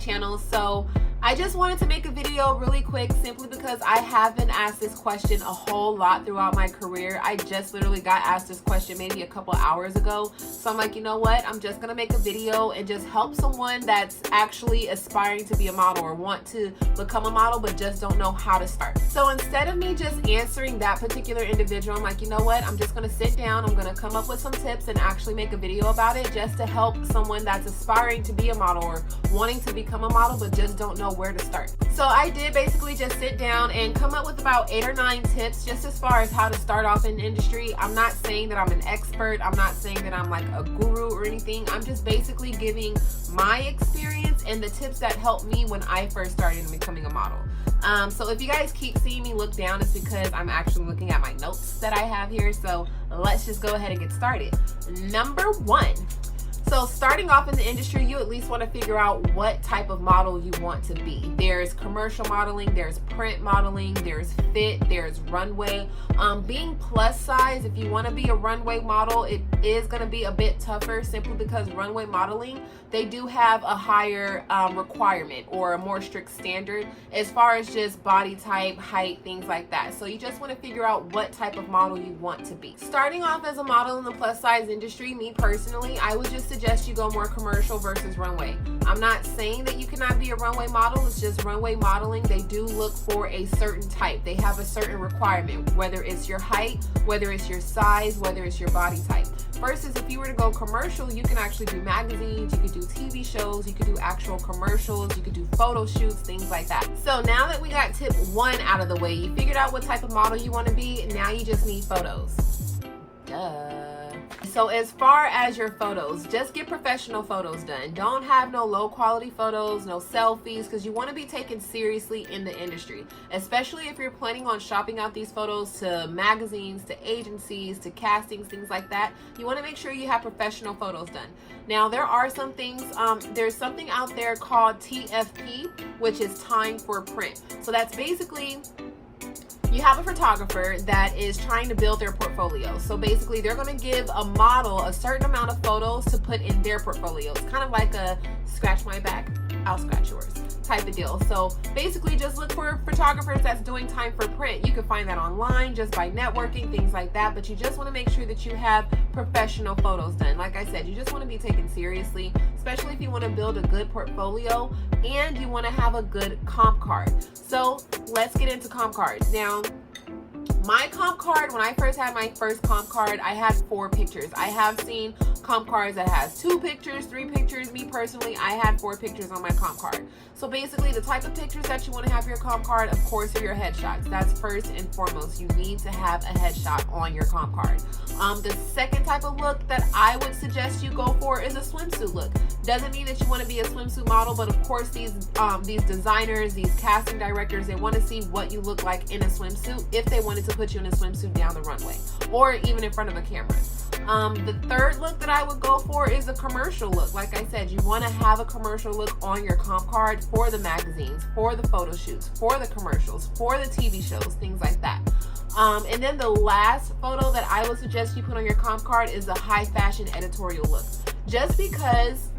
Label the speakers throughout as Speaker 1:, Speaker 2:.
Speaker 1: channel. So I just wanted to make a video really quick simply because I have been asked this question a whole lot throughout my career. I just literally got asked this question maybe a couple hours ago. So I'm like, you know what? I'm just going to make a video and just help someone that's actually aspiring to be a model or want to become a model but just don't know how to start. So instead of me just answering that particular individual, I'm like, you know what? I'm just going to sit down. I'm going to come up with some tips and actually make a video about it just to help someone that's aspiring to be a model or wanting to become a model but just don't know where to start. So I did basically just sit down and come up with about 8 or 9 tips just as far as how to start off in the industry. I'm not saying that I'm an expert. I'm not saying that I'm like a guru or anything. I'm just basically giving my experience and the tips that helped me when I first started becoming a model. So if you guys keep seeing me look down, it's because I'm actually looking at my notes that I have here. So let's just go ahead and get started. Number 1. So starting off in the industry, you at least want to figure out what type of model you want to be. There's commercial modeling, there's print modeling, there's fit, there's runway. Being plus size, if you want to be a runway model, it is going to be a bit tougher simply because runway modeling, they do have a higher requirement or a more strict standard as far as just body type, height, things like that. So you just want to figure out what type of model you want to be. Starting off as a model in the plus size industry, me personally, I would just suggest you go more commercial versus runway. I'm not saying that you cannot be a runway model. It's just runway modeling, they do look for a certain type. They have a certain requirement, whether it's your height, whether it's your size, whether it's your body type. Versus if you were to go commercial, you can actually do magazines, you could do TV shows, you could do actual commercials, you could do photo shoots, things like that. So now that we got tip 1 out of the way, you figured out what type of model you want to be, now you just need photos. Duh. So as far as your photos, just get professional photos done. Don't have no low quality photos, no selfies, because you want to be taken seriously in the industry, especially if you're planning on shopping out these photos to magazines, to agencies, to castings, things like that. You want to make sure you have professional photos done. Now there are some things, there's something out there called TFP, which is time for print. So that's basically, you have a photographer that is trying to build their portfolio. So basically they're going to give a model a certain amount of photos to put in their portfolio. It's kind of like a scratch my back, I'll scratch yours type of deal. So basically just look for photographers that's doing time for print. You can find that online just by networking, things like that, but you just want to make sure that you have professional photos done. Like I said, you just want to be taken seriously, especially if you want to build a good portfolio and you want to have a good comp card. So let's get into comp cards. Now, my comp card, when I first had my first comp card, I had 4 pictures. I have seen comp cards that has 2 pictures, 3 pictures. Me personally, I had 4 pictures on my comp card. So basically the type of pictures that you want to have your comp card, of course, are your headshots. That's first and foremost. You need to have a headshot on your comp card. The second type of look that I would suggest you go for is a swimsuit look. Doesn't mean that you want to be a swimsuit model, but of course these designers, these casting directors, they want to see what you look like in a swimsuit if they wanted to put you in a swimsuit down the runway or even in front of a camera. The third look that I would go for is a commercial look. Like I said, you want to have a commercial look on your comp card for the magazines, for the photo shoots, for the commercials, for the TV shows, things like that. And then the last photo that I would suggest you put on your comp card is a high fashion editorial look. Just because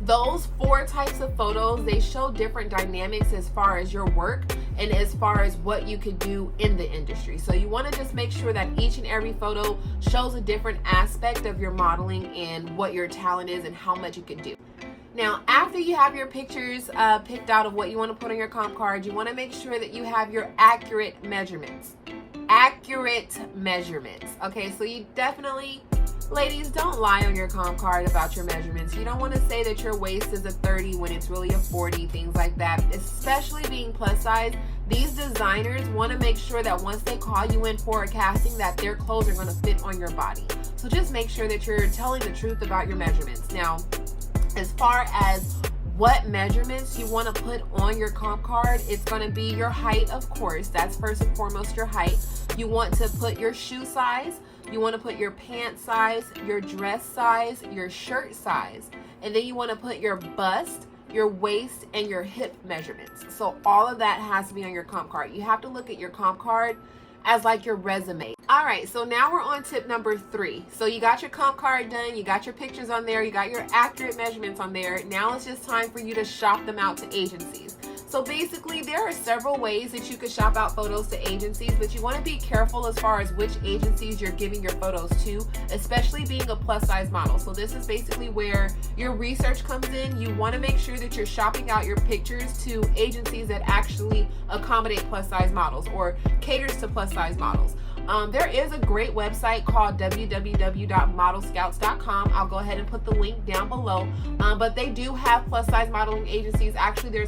Speaker 1: those 4 types of photos, they show different dynamics as far as your work and as far as what you could do in the industry. So you want to just make sure that each and every photo shows a different aspect of your modeling and what your talent is and how much you could do. Now, after you have your pictures picked out of what you want to put on your comp card, you want to make sure that you have your accurate measurements. Accurate measurements. Okay, so you definitely, ladies, don't lie on your comp card about your measurements. You don't want to say that your waist is a 30 when it's really a 40, things like that. Especially being plus size, these designers want to make sure that once they call you in for a casting that their clothes are going to fit on your body. So just make sure that you're telling the truth about your measurements. Now, as far as what measurements you want to put on your comp card, it's going to be your height, of course. That's first and foremost your height. You want to put your shoe size, you want to put your pant size, your dress size, your shirt size, and then you want to put your bust, your waist, and your hip measurements. So all of that has to be on your comp card. You have to look at your comp card as like your resume. All right, so now we're on tip number 3. So you got your comp card done, you got your pictures on there, you got your accurate measurements on there. Now it's just time for you to shop them out to agencies. So basically, there are several ways that you could shop out photos to agencies, but you want to be careful as far as which agencies you're giving your photos to, especially being a plus size model. So this is basically where your research comes in. You want to make sure that you're shopping out your pictures to agencies that actually accommodate plus size models or caters to plus size models. There is a great website called www.modelscouts.com. I'll go ahead and put the link down below. But they do have plus size modeling agencies. Actually,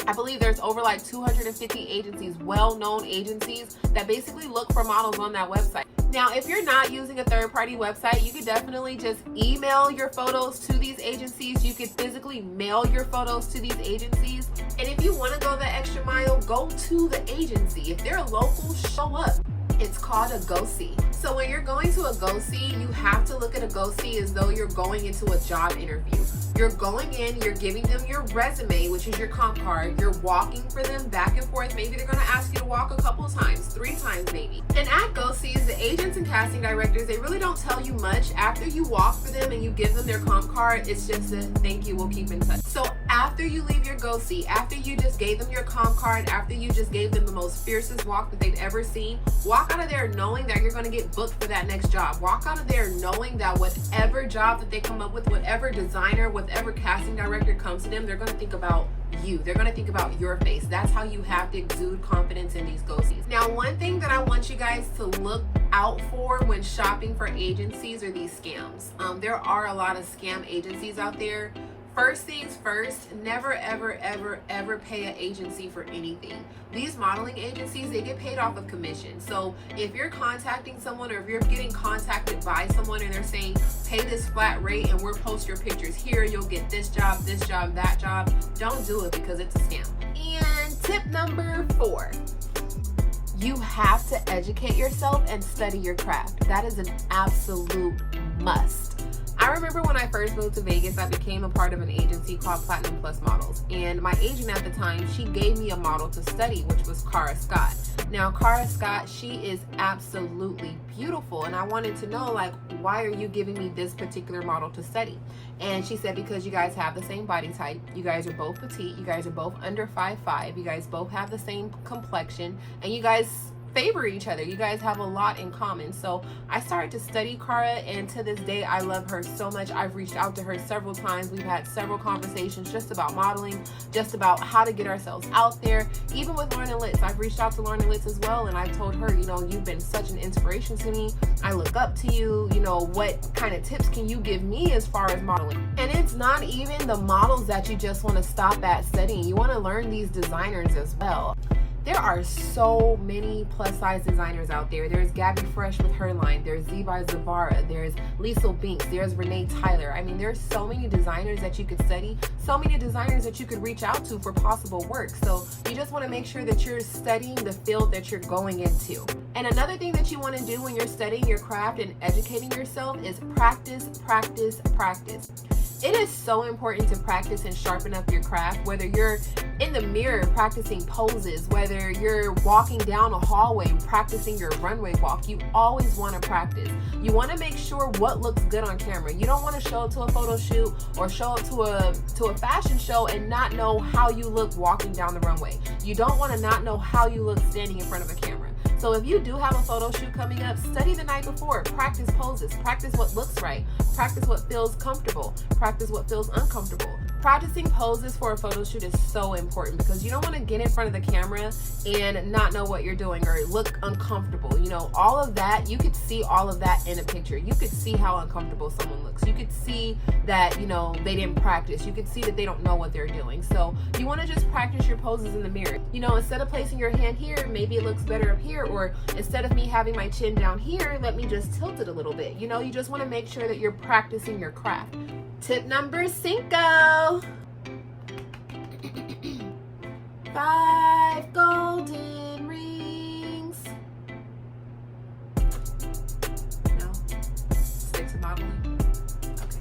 Speaker 1: I believe there's over like 250 agencies, well-known agencies that basically look for models on that website. Now, if you're not using a third-party website, you could definitely just email your photos to these agencies. You could physically mail your photos to these agencies. And if you want to go the extra mile, go to the agency. If they're local, show up. It's called a go-see. So when you're going to a go-see, you have to look at a go-see as though you're going into a job interview. You're going in, you're giving them your resume, which is your comp card. You're walking for them back and forth. Maybe they're going to ask you to walk a couple of times, 3 times maybe. And at go-sees, the agents and casting directors, they really don't tell you much. After you walk for them and you give them their comp card, it's just a thank you, we'll keep in touch. So after you leave your go-see, after you just gave them your comp card, after you just gave them the most fiercest walk that they've ever seen, walk out of there knowing that you're going to get booked for that next job. Walk out of there knowing that whatever job that they come up with, whatever designer, whatever casting director comes to them, they're going to think about you. They're going to think about your face. That's how you have to exude confidence in these go-sees. Now, one thing that I want you guys to look out for when shopping for agencies are these scams. There are a lot of scam agencies out there. First things first, never, ever, ever, ever pay an agency for anything. These modeling agencies, they get paid off of commission. So if you're contacting someone or if you're getting contacted by someone and they're saying, pay this flat rate and we'll post your pictures here, you'll get this job, that job, don't do it because it's a scam. And tip number 4. You have to educate yourself and study your craft. That is an absolute must. I remember when I first moved to Vegas, I became a part of an agency called Platinum Plus Models. And my agent at the time, she gave me a model to study, which was Cara Scott. Now, Cara Scott, she is absolutely beautiful. And I wanted to know, like, why are you giving me this particular model to study? And she said, because you guys have the same body type. You guys are both petite. You guys are both under 5'5". You guys both have the same complexion. And you guys favor each other. You guys have a lot in common. So I started to study Cara, and to this day I love her so much. I've reached out to her several times. We've had several conversations just about modeling, just about how to get ourselves out there. Even with Lorna Litz, I've reached out to Lorna Litz as well, and I've told her, you know, you've been such an inspiration to me. I look up to you. You know, what kind of tips can you give me as far as modeling? And it's not even the models that you just want to stop at studying. You want to learn these designers as well. There are so many plus size designers out there. There's Gabby Fresh with her line. There's Z by Zavara. There's Liesl Binks. There's Renee Tyler. I mean, there's so many designers that you could study, so many designers that you could reach out to for possible work. So you just want to make sure that you're studying the field that you're going into. And another thing that you want to do when you're studying your craft and educating yourself is practice, practice, practice. It is so important to practice and sharpen up your craft, whether you're in the mirror practicing poses, whether you're walking down a hallway practicing your runway walk. You always want to practice. You want to make sure what looks good on camera. You don't want to show up to a photo shoot or show up to a fashion show and not know how you look walking down the runway. You don't want to not know how you look standing in front of a camera. So if you do have a photo shoot coming up, study the night before, practice poses, practice what looks right, practice what feels comfortable, practice what feels uncomfortable. Practicing poses for a photo shoot is so important because you don't want to get in front of the camera and not know what you're doing or look uncomfortable. You know, all of that, you could see all of that in a picture. You could see how uncomfortable someone looks. You could see that, you know, they didn't practice. You could see that they don't know what they're doing. So you want to just practice your poses in the mirror. You know, instead of placing your hand here, maybe it looks better up here, or instead of me having my chin down here, let me just tilt it a little bit. You know, you just want to make sure that you're practicing your craft. Tip number 5. 5 golden rings. No? Stick to modeling? Okay.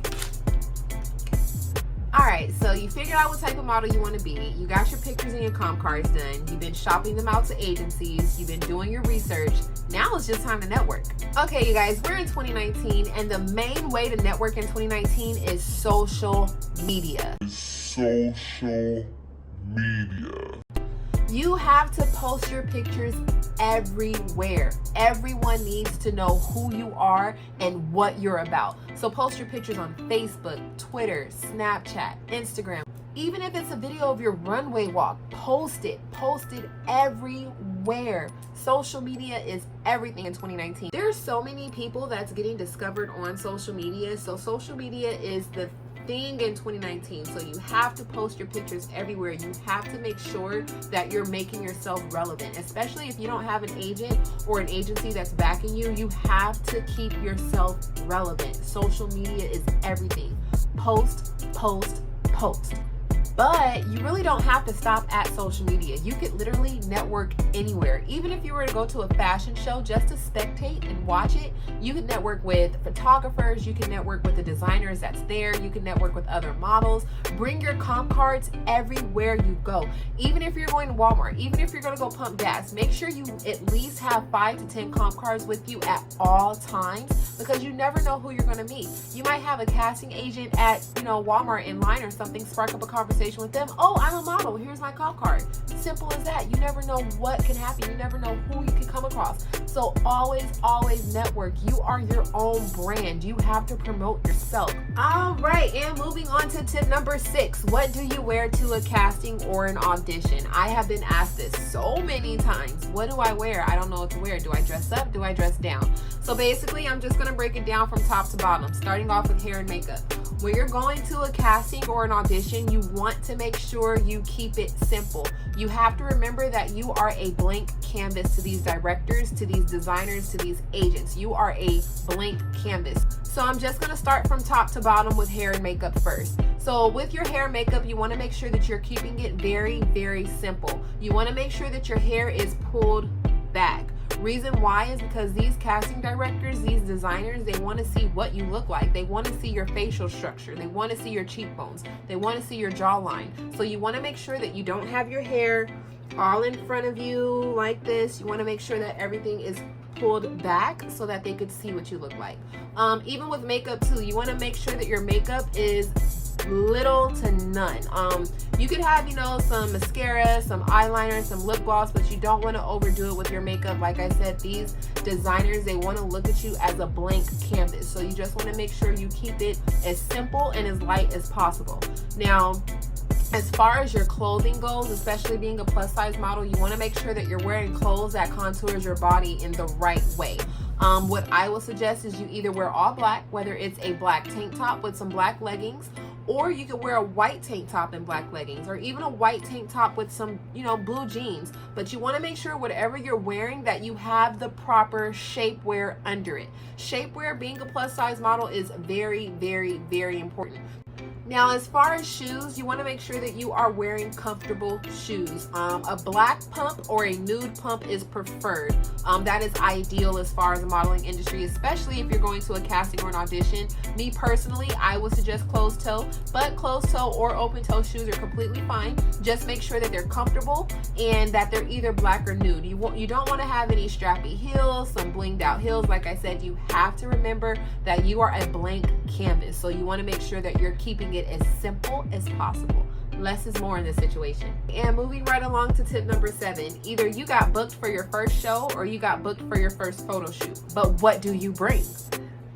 Speaker 1: Alright, so you figured figured out what type of model you want to be. You got your pictures and your comp cards done. You've been shopping them out to agencies. You've been doing your research. Now it's just time to network. Okay, you guys, we're in 2019, and the main way to network in 2019 is social media. You have to post your pictures everywhere. Everyone needs to know who you are and what you're about. So post your pictures on Facebook, Twitter, Snapchat, Instagram. Even if it's a video of your runway walk, post it. Post it everywhere. Social media is everything in 2019. There are so many people that's getting discovered on social media. So social media is the thing in 2019. So you have to post your pictures everywhere. You have to make sure that you're making yourself relevant, especially if you don't have an agent or an agency that's backing you. You have to keep yourself relevant. Social media is everything. Post, post, post. But you really don't have to stop at social media. You could literally network anywhere. Even if you were to go to a fashion show just to spectate and watch it, you could network with photographers, you can network with the designers that's there, you can network with other models. Bring your comp cards everywhere you go. Even if you're going to Walmart, even if you're going to go pump gas, make sure you at least have 5 to 10 comp cards with you at all times, because you never know who you're going to meet. You might have a casting agent at, Walmart in line or something, spark up a conversation with them. Oh, I'm a model. Here's my comp card. Simple as that. You never know what can happen. You never know who you can come across. So always network. You are your own brand. You have to promote yourself. All right, and moving on to tip number 6. What do you wear to a casting or an audition? I have been asked this so many times. What do I wear? I don't know what to wear. Do I dress up? Do I dress down? So basically, I'm just going to break it down from top to bottom, starting off with hair and makeup. When you're going to a casting or an audition, you want to make sure you keep it simple. You have to remember that you are a blank canvas to these directors, to these designers, to these agents. You are a blank canvas. So I'm just going to start from top to bottom with hair and makeup first. So with your hair and makeup, you want to make sure that you're keeping it very, very simple. You want to make sure that your hair is pulled back. Reason why is because these casting directors, these designers, they want to see what you look like. They want to see your facial structure. They want to see your cheekbones. They want to see your jawline. So you want to make sure that you don't have your hair all in front of you like this. You want to make sure that everything is pulled back so that they could see what you look like. Even with makeup too, you want to make sure that your makeup is little to none. You could have, some mascara, some eyeliner, some lip gloss, but you don't want to overdo it with your makeup. Like I said, these designers, they want to look at you as a blank canvas. So you just want to make sure you keep it as simple and as light as possible. Now, as far as your clothing goes, especially being a plus size model, you want to make sure that you're wearing clothes that contours your body in the right way. What I will suggest is you either wear all black, whether it's a black tank top with some black leggings, or you could wear a white tank top and black leggings, or even a white tank top with some, blue jeans. But you want to make sure whatever you're wearing that you have the proper shapewear under it. Shapewear, being a plus size model, is very, very, very important. Now, as far as shoes, you want to make sure that you are wearing comfortable shoes. A black pump or a nude pump is preferred. That is ideal as far as the modeling industry, especially if you're going to a casting or an audition. Me personally, I would suggest closed toe, but closed toe or open toe shoes are completely fine. Just make sure that they're comfortable and that they're either black or nude. You don't want to have any strappy heels, some blinged out heels. Like I said, you have to remember that you are a blank canvas. So you want to make sure that you're keeping it as simple as possible. Less is more in this situation. And moving right along to tip number 7. Either you got booked for your first show or you got booked for your first photo shoot. But what do you bring?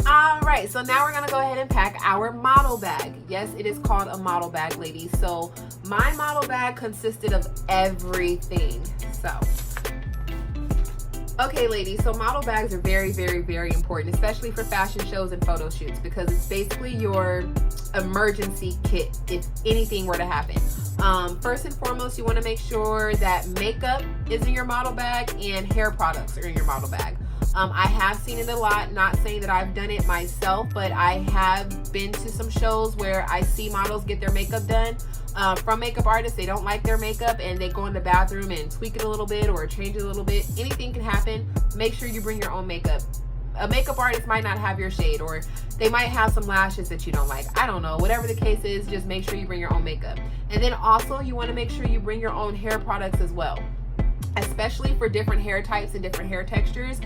Speaker 1: Alright, so now we're going to go ahead and pack our model bag. Yes, it is called a model bag, ladies. So my model bag consisted of everything. Okay, ladies, so model bags are very, very, very important, especially for fashion shows and photo shoots, because it's basically your emergency kit if anything were to happen. First and foremost, you want to make sure that makeup is in your model bag and hair products are in your model bag. I have seen it a lot, not saying that I've done it myself, but I have been to some shows where I see models get their makeup done from makeup artists. They don't like their makeup and they go in the bathroom and tweak it a little bit or change it a little bit. Anything can happen. Make sure you bring your own makeup. a makeup artist might not have your shade, or they might have some lashes that you don't like. I don't know, whatever the case is, just make sure you bring your own makeup. And then also you want to make sure you bring your own hair products as well, especially for different hair types and different hair textures.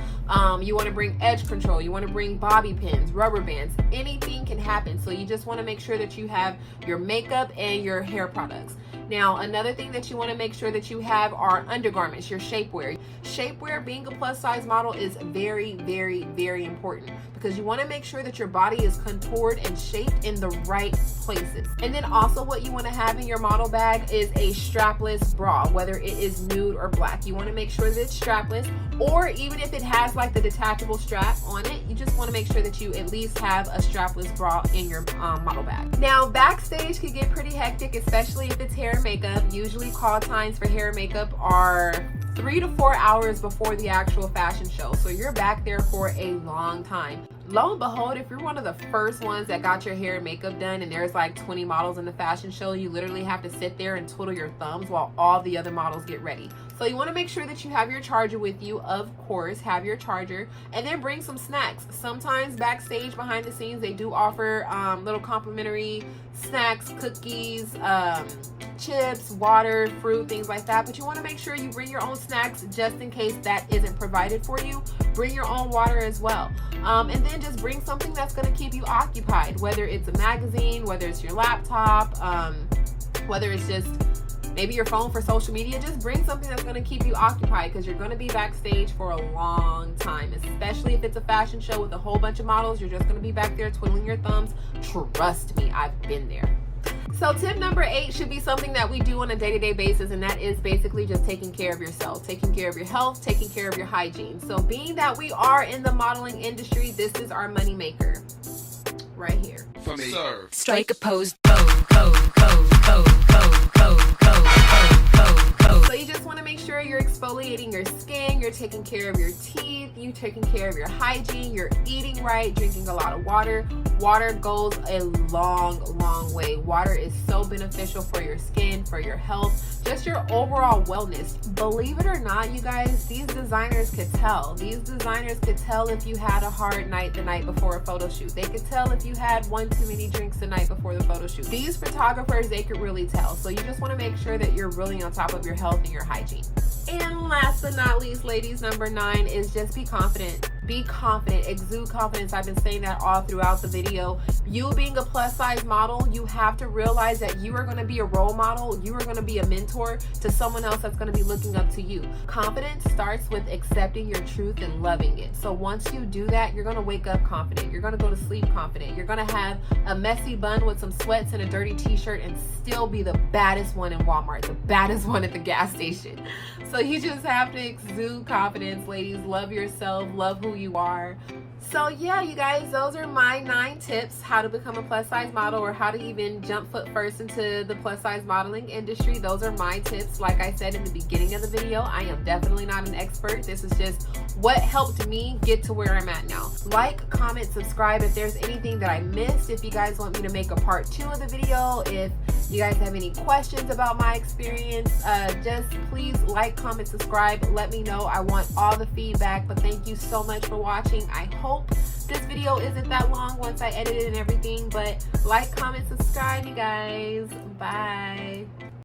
Speaker 1: You want to bring edge control, you want to bring bobby pins, rubber bands. Anything can happen, so you just want to make sure that you have your makeup and your hair products. Now, another thing that you want to make sure that you have are undergarments, your shapewear. Shapewear, being a plus size model, is very, very, very important, because you want to make sure that your body is contoured and shaped in the right places. And then also what you want to have in your model bag is a strapless bra, whether it is nude or black. You want to make sure that it's strapless, or even if it has like the detachable strap on it, you just want to make sure that you at least have a strapless bra in your model bag. Now, backstage can get pretty hectic, especially if it's hair and makeup. Usually call times for hair and makeup are 3 to 4 hours before the actual fashion show, so you're back there for a long time. Lo and behold, if you're one of the first ones that got your hair and makeup done and there's like 20 models in the fashion show, you literally have to sit there and twiddle your thumbs while all the other models get ready. So you want to make sure that you have your charger with you, of course, have your charger, and then bring some snacks. Sometimes backstage behind the scenes they do offer little complimentary snacks, cookies, chips, water, fruit, things like that, but you want to make sure you bring your own snacks just in case that isn't provided for you. Bring your own water as well, and then just bring something that's going to keep you occupied, whether it's a magazine, whether it's your laptop, whether it's just maybe your phone for social media. Just bring something that's going to keep you occupied, because you're going to be backstage for a long time, especially if it's a fashion show with a whole bunch of models. You're just going to be back there twiddling your thumbs. Trust me, I've been there. So tip number 8 should be something that we do on a day-to-day basis, and that is basically just taking care of yourself, taking care of your health, taking care of your hygiene. So being that we are in the modeling industry, this is our money maker right here.
Speaker 2: For me. Sir.
Speaker 3: Strike a pose,
Speaker 1: So you just want to make sure you're exfoliating your skin, you're taking care of your teeth, you're taking care of your hygiene, you're eating right, drinking a lot of water. Water goes a long, long way. Water is so beneficial for your skin, for your health, just your overall wellness. Believe it or not, you guys, these designers could tell. These designers could tell if you had a hard night the night before a photo shoot. They could tell if you had one too many drinks the night before the photo shoot. These photographers, they could really tell. So you just want to make sure that you're really on top of your health and your hygiene. And last but not least, ladies, number 9 is just be confident. Be confident, exude confidence. I've been saying that all throughout the video. You being a plus size model, you have to realize that you are going to be a role model. You are going to be a mentor to someone else that's going to be looking up to you. Confidence starts with accepting your truth and loving it. So once you do that, you're going to wake up confident. You're going to go to sleep confident. You're going to have a messy bun with some sweats and a dirty t-shirt and still be the baddest one in Walmart, the baddest one at the gas station. So you just have to exude confidence, ladies. Love yourself, love who you are. So yeah, you guys, those are my 9 tips how to become a plus size model, or how to even jump foot first into the plus size modeling industry. Those are my tips. Like I said in the beginning of the video, I am definitely not an expert. This is just what helped me get to where I'm at now. Like, comment, subscribe if there's anything that I missed. If you guys want me to make a part 2 of the video, if you guys have any questions about my experience, just please like, comment, subscribe. Let me know. I want all the feedback. But thank you so much for watching. I hope this video isn't that long once I edit it and everything. But like, comment, subscribe, you guys. Bye.